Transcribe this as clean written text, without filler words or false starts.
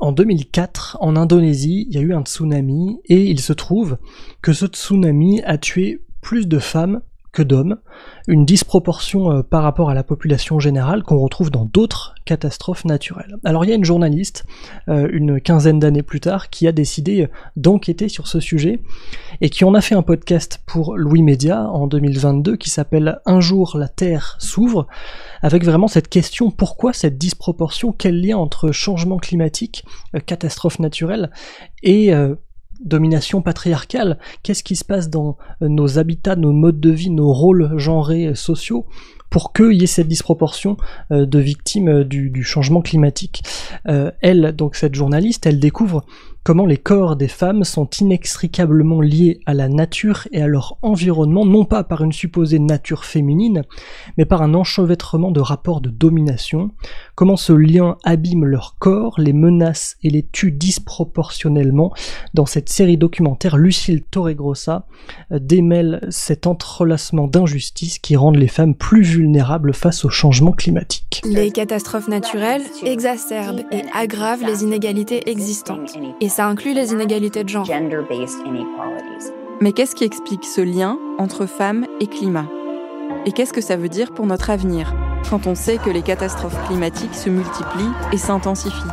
En 2004, en Indonésie, il y a eu un tsunami et il se trouve que ce tsunami a tué plus de femmes que d'hommes, une disproportion par rapport à la population générale qu'on retrouve dans d'autres catastrophes naturelles. Alors il y a une journaliste, une quinzaine d'années plus tard, qui a décidé d'enquêter sur ce sujet et qui en a fait un podcast pour Louis Média en 2022 qui s'appelle « Un jour la Terre s'ouvre », avec vraiment cette question: pourquoi cette disproportion? Quel lien entre changement climatique, catastrophe naturelle et domination patriarcale? Qu'est-ce qui se passe dans nos habitats, nos modes de vie, nos rôles genrés sociaux pour qu'il y ait cette disproportion de victimes du changement climatique? Elle, donc cette journaliste, elle découvre comment les corps des femmes sont inextricablement liés à la nature et à leur environnement, non pas par une supposée nature féminine, mais par un enchevêtrement de rapports de domination, comment ce lien abîme leur corps, les menace et les tue disproportionnellement. Dans cette série documentaire, Lucille Torregrossa démêle cet entrelacement d'injustices qui rendent les femmes plus vulnérables face au changement climatique. Les catastrophes naturelles exacerbent et aggravent les inégalités existantes. Et ça inclut les inégalités de genre. Mais qu'est-ce qui explique ce lien entre femmes et climat? Et qu'est-ce que ça veut dire pour notre avenir, quand on sait que les catastrophes climatiques se multiplient et s'intensifient?